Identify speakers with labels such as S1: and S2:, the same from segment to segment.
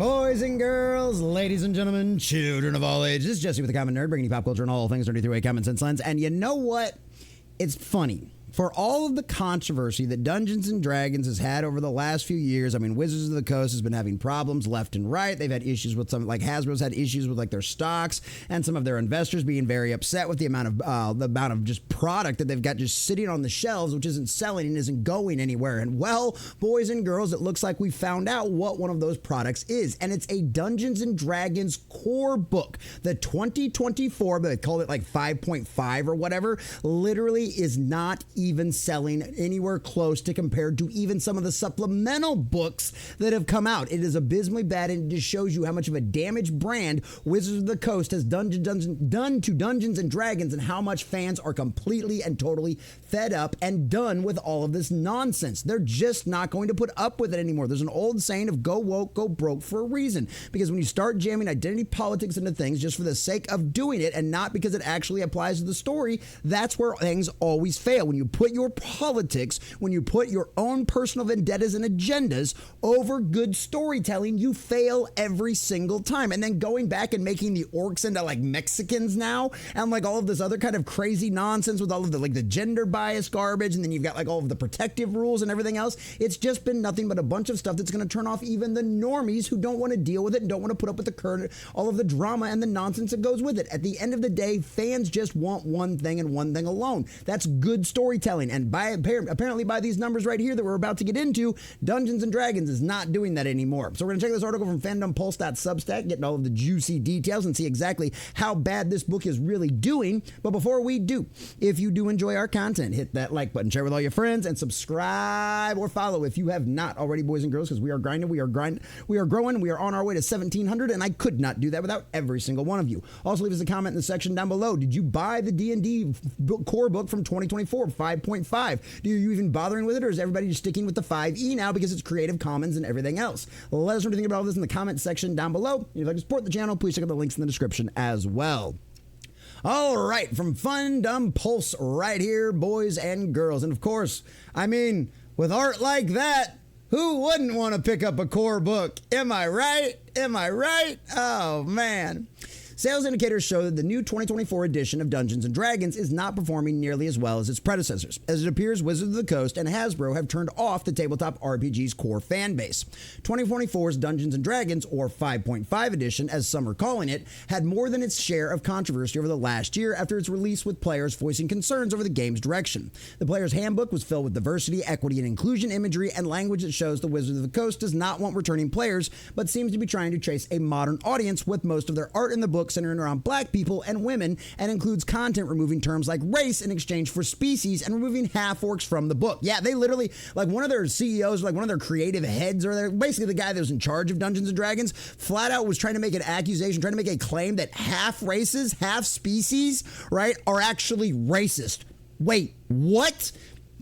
S1: Boys and girls, ladies and gentlemen, children of all ages, this is Jesse with the Common Nerd, bringing you pop culture and all things nerdy through a common sense lens. And you know what? It's funny. For all of the controversy that Dungeons & Dragons has had over the last few years, I mean, Wizards of the Coast has been having problems left and right. They've had issues with some, like Hasbro's had issues with like their stocks and some of their investors being very upset with the amount of just product that they've got just sitting on the shelves, which isn't selling and isn't going anywhere. And well, boys and girls, it looks like we found out what one of those products is. And it's a Dungeons & Dragons core book. The 2024, but they call it like 5.5 or whatever, literally is not even selling anywhere close to compared to even some of the supplemental books that have come out. It is abysmally bad, and it just shows you how much of a damaged brand Wizards of the Coast has done to Dungeons & Dragons, and how much fans are completely and totally fed up and done with all of this nonsense. They're just not going to put up with it anymore. There's an old saying of go woke, go broke for a reason, because when you start jamming identity politics into things just for the sake of doing it and not because it actually applies to the story, that's where things always fail. When you put your politics, when you put your own personal vendettas and agendas over good storytelling, you fail every single time. And then going back and making the orcs into like Mexicans now, and like all of this other kind of crazy nonsense with all of the like the gender bias garbage, and then you've got like all of the protective rules and everything else. It's just been nothing but a bunch of stuff that's going to turn off even the normies who don't want to deal with it and don't want to put up with the current, all of the drama and the nonsense that goes with it. At the end of the day, fans just want one thing and one thing alone. That's good storytelling. And apparently by these numbers right here that we're about to get into, Dungeons & Dragons is not doing that anymore. So we're going to check this article from fandompulse.substack, getting all of the juicy details and see exactly how bad this book is really doing. But before we do, if you do enjoy our content, hit that like button, share with all your friends, and subscribe or follow if you have not already, boys and girls, because we are grinding, we are growing, we are on our way to 1,700, and I could not do that without every single one of you. Also, leave us a comment in the section down below. Did you buy the D&D core book from 2024, 5.5? Do you even bothering with it, or is everybody just sticking with the 5e now because it's Creative Commons and everything else? Let us know what you think about all this in the comment section down below. If you'd like to support the channel, please check out the links in the description as well. All right, from Fun Dumb Pulse right here, boys and girls. And of course, I mean, with art like that, who wouldn't want to pick up a core book? Am I right? Am I right? Oh, man. Sales indicators show that the new 2024 edition of Dungeons & Dragons is not performing nearly as well as its predecessors, as it appears Wizards of the Coast and Hasbro have turned off the tabletop RPG's core fan base. 2024's Dungeons & Dragons, or 5.5 edition, as some are calling it, had more than its share of controversy over the last year after its release, with players voicing concerns over the game's direction. The player's handbook was filled with diversity, equity, and inclusion imagery and language that shows the Wizards of the Coast does not want returning players, but seems to be trying to chase a modern audience, with most of their art in the book centering around black people and women, and includes content removing terms like race in exchange for species and removing half-orcs from the book. Yeah, they literally, like one of their CEOs, like one of their creative heads, or basically the guy that was in charge of Dungeons & Dragons, flat out was trying to make an accusation, trying to make a claim that half races, half species, right, are actually racist. Wait, what?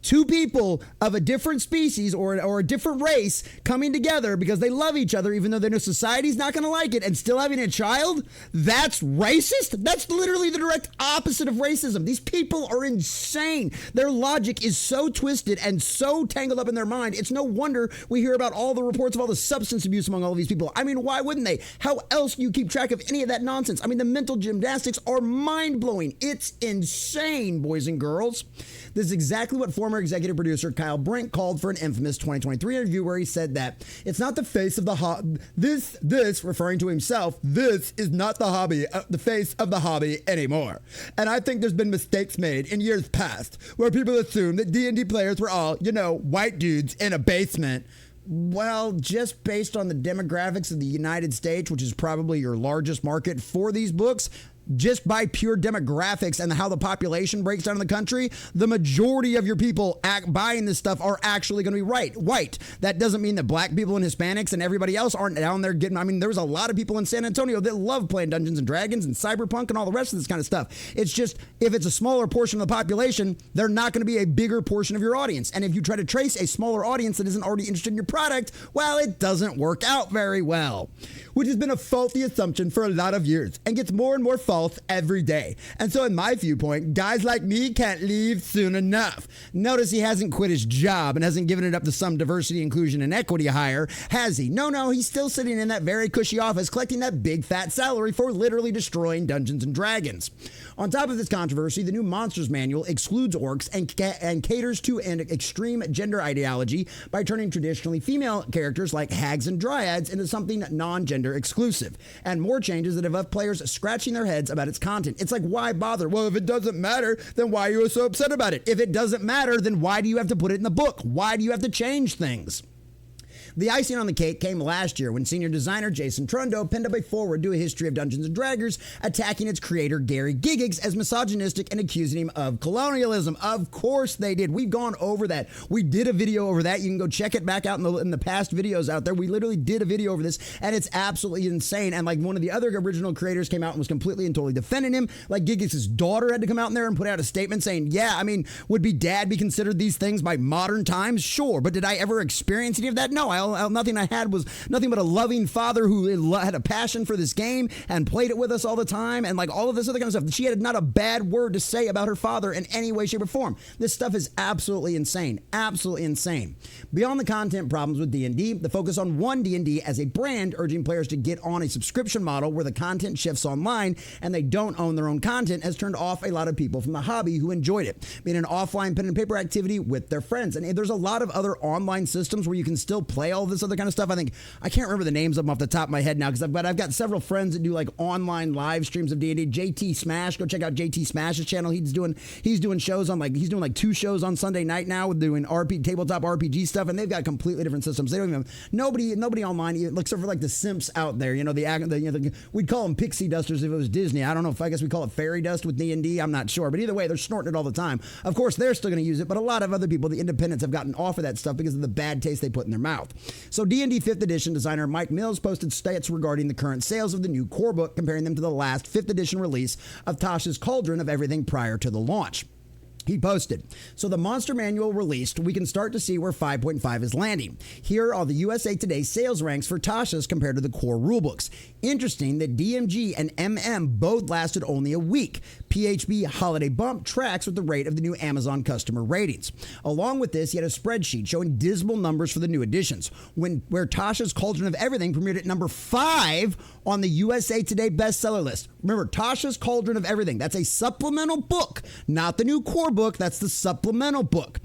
S1: Two people of a different species or a different race coming together because they love each other, even though they know society's not going to like it, and still having a child? That's racist? That's literally the direct opposite of racism. These people are insane. Their logic is so twisted and so tangled up in their mind. It's no wonder we hear about all the reports of all the substance abuse among all of these people. I mean, why wouldn't they? How else do you keep track of any of that nonsense? I mean, the mental gymnastics are mind-blowing. It's insane, boys and girls. This is exactly what former executive producer Kyle Brink called for an infamous 2023 interview, where he said that it's not the face of the hobby. This, referring to himself, this is not the face of the hobby anymore. And I think there's been mistakes made in years past where people assumed that D&D players were all, white dudes in a basement. Well, just based on the demographics of the United States, which is probably your largest market for these books, just by pure demographics and how the population breaks down in the country, the majority of your people buying this stuff are actually going to be white. That doesn't mean that black people and Hispanics and everybody else aren't down there getting, I mean, there's a lot of people in San Antonio that love playing Dungeons & Dragons and Cyberpunk and all the rest of this kind of stuff. It's just, if it's a smaller portion of the population, they're not going to be a bigger portion of your audience. And if you try to trace a smaller audience that isn't already interested in your product, well, it doesn't work out very well, which has been a faulty assumption for a lot of years and gets more and more false defaults every day. And so in my viewpoint, guys like me can't leave soon enough. Notice he hasn't quit his job and hasn't given it up to some diversity, inclusion, and equity hire, has he? No, he's still sitting in that very cushy office collecting that big fat salary for literally destroying Dungeons and Dragons. On top of this controversy, the new Monsters Manual excludes orcs and caters to an extreme gender ideology by turning traditionally female characters like hags and dryads into something non-gender exclusive, and more changes that have left players scratching their heads about its content. It's like, why bother? Well, if it doesn't matter, then why are you so upset about it? If it doesn't matter, then why do you have to put it in the book? Why do you have to change things? The icing on the cake came last year when senior designer Jason Trundo penned up a foreword to a history of Dungeons & Dragons, attacking its creator Gary Gygax as misogynistic and accusing him of colonialism. Of course they did. We've gone over that. We did a video over that. You can go check it back out in the past videos out there. We literally did a video over this, and it's absolutely insane. And like one of the other original creators came out and was completely and totally defending him. Like Gygax's daughter had to come out in there and put out a statement saying, yeah, I mean, would dad be considered these things by modern times? Sure. But did I ever experience any of that? No. Nothing I had was nothing but a loving father who had a passion for this game and played it with us all the time, and like all of this other kind of stuff. She had not a bad word to say about her father in any way, shape, or form. This stuff is absolutely insane. Absolutely insane. Beyond the content problems with D&D, the focus on One D&D as a brand, urging players to get on a subscription model where the content shifts online and they don't own their own content, has turned off a lot of people from the hobby who enjoyed it, being an offline pen and paper activity with their friends. And there's a lot of other online systems where you can still play all this other kind of stuff. I can't remember the names of them off the top of my head now, because I've got several friends that do like online live streams of D&D. JT Smash, go check out JT Smash's channel. He's doing shows on he's doing like 2 shows on Sunday night now with doing tabletop RPG stuff, and they've got completely different systems. They don't even nobody online, except for like the simps out there. We'd call them pixie dusters if it was Disney. I don't know if I guess we call it fairy dust with D&D. I'm not sure, but either way, they're snorting it all the time. Of course, they're still going to use it, but a lot of other people, the independents, have gotten off of that stuff because of the bad taste they put in their mouth. So D&D 5th edition designer Mike Mills posted stats regarding the current sales of the new core book, comparing them to the last 5th edition release of Tasha's Cauldron of Everything prior to the launch. He posted, so the Monster Manual released, we can start to see where 5.5 is landing. Here are the USA Today sales ranks for Tasha's compared to the core rulebooks. Interesting that DMG and MM both lasted only a week. PHB Holiday Bump tracks with the rate of the new Amazon customer ratings. Along with this, he had a spreadsheet showing dismal numbers for the new editions, where Tasha's Cauldron of Everything premiered at number 5 on the USA Today bestseller list. Remember, Tasha's Cauldron of Everything, that's a supplemental book, not the new core book, that's the supplemental book.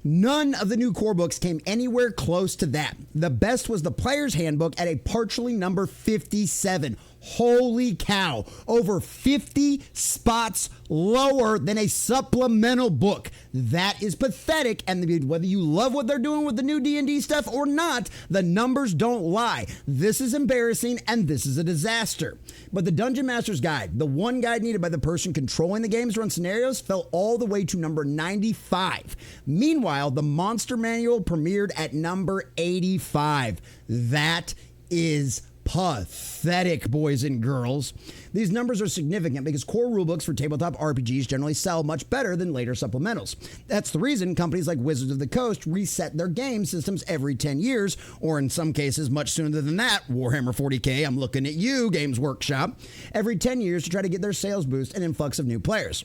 S1: None of the new core books came anywhere close to that. The best was the Player's Handbook at a partially number 57. Holy cow, over 50 spots lower than a supplemental book. That is pathetic, and whether you love what they're doing with the new D&D stuff or not, the numbers don't lie. This is embarrassing, and this is a disaster. But the Dungeon Master's Guide, the one guide needed by the person controlling the game's run scenarios, fell all the way to number 95. Meanwhile, the Monster Manual premiered at number 85. That is pathetic, boys and girls. These numbers are significant because core rulebooks for tabletop RPGs generally sell much better than later supplementals. That's the reason companies like Wizards of the Coast reset their game systems every 10 years, or in some cases much sooner than that. Warhammer 40K, I'm looking at you, Games Workshop, every 10 years to try to get their sales boost and influx of new players.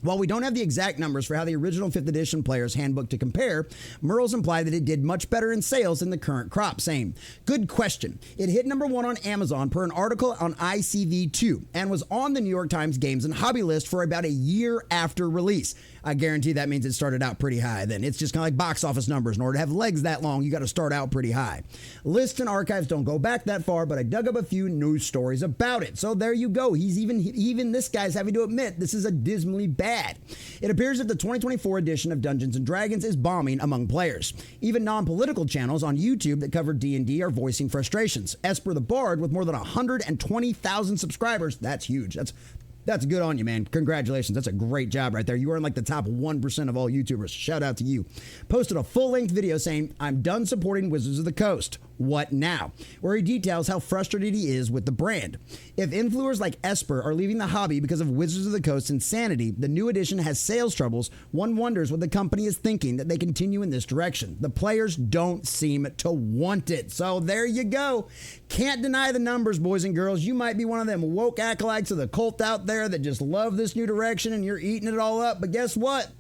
S1: While we don't have the exact numbers for how the original 5th edition Player's Handbook to compare, Merles implied that it did much better in sales than the current crop, saying, "Good question. It hit number 1 on Amazon per an article on ICV2 and was on the New York Times Games and Hobby list for about a year after release." I guarantee that means it started out pretty high then. It's just kind of like box office numbers. In order to have legs that long, you got to start out pretty high. Lists and archives don't go back that far, but I dug up a few news stories about it. So there you go. Even this guy's having to admit this is a dismally bad. It appears that the 2024 edition of Dungeons & Dragons is bombing among players. Even non-political channels on YouTube that cover D&D are voicing frustrations. Esper the Bard, with more than 120,000 subscribers, that's huge. That's good on you, man. Congratulations. That's a great job right there. You are in like the top 1% of all YouTubers. Shout out to you. Posted a full-length video saying, "I'm done supporting Wizards of the Coast. What Now, where he details how frustrated he is with the brand. If influencers like Esper are leaving the hobby because of Wizards of the Coast's insanity, the new edition has sales troubles. One wonders what the company is thinking that they continue in this direction. The players don't seem to want it. So there you go. Can't deny the numbers, boys and girls. You might be one of them woke acolytes of the cult out there that just love this new direction and you're eating it all up. But guess what?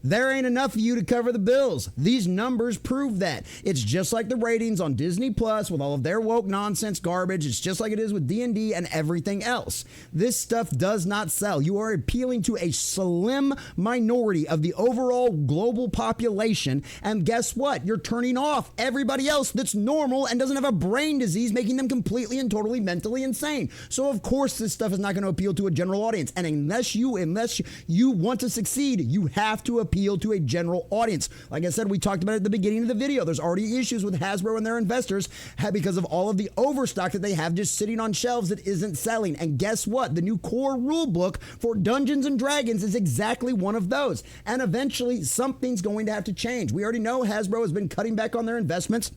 S1: There ain't enough of you to cover the bills. These numbers prove that. It's just like the ratings on Disney Plus with all of their woke nonsense garbage. It's just like it is with D&D and everything else. This stuff does not sell. You are appealing to a slim minority of the overall global population. And guess what? You're turning off everybody else that's normal and doesn't have a brain disease, making them completely and totally mentally insane. So of course this stuff is not going to appeal to a general audience. And unless you want to succeed, you have to appeal to a general audience. Like I said, we talked about it at the beginning of the video. There's already issues with Hasbro and their investors because of all of the overstock that they have just sitting on shelves that isn't selling. And guess what? The new core rule book for Dungeons and Dragons is exactly one of those. And eventually something's going to have to change. We already know Hasbro has been cutting back on their investments.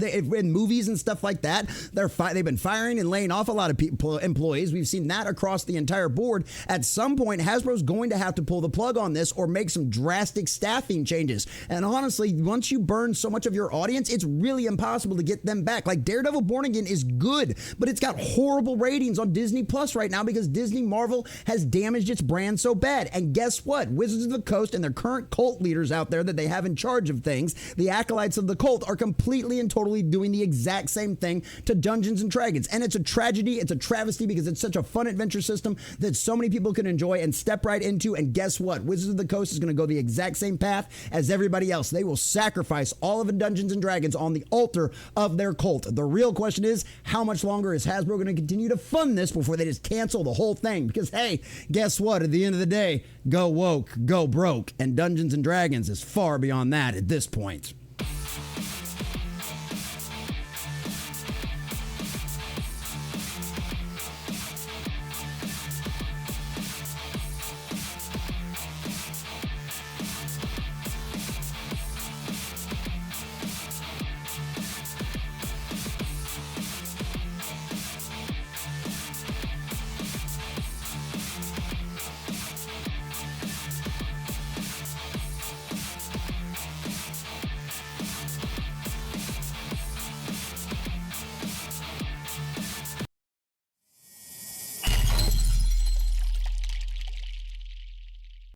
S1: In movies and stuff like that, they've been firing and laying off a lot of employees. We've seen that across the entire board. At some point, Hasbro's going to have to pull the plug on this or make some drastic staffing changes. And honestly, once you burn so much of your audience, it's really impossible to get them back. Like Daredevil Born Again is good, but it's got horrible ratings on Disney Plus right now because Disney Marvel has damaged its brand so bad. And guess what? Wizards of the Coast and their current cult leaders out there that they have in charge of things, the acolytes of the cult, are completely and totally doing the exact same thing to Dungeons and Dragons. And it's a tragedy, it's a travesty because it's such a fun adventure system that so many people can enjoy and step right into. And guess what? Wizards of the Coast is going to go the exact same path as everybody else. They will sacrifice all of the Dungeons and Dragons on the altar of their cult. The real question is, how much longer is Hasbro going to continue to fund this before they just cancel the whole thing? Because hey, guess what? At the end of the day, go woke, go broke. And Dungeons and Dragons is far beyond that at this point.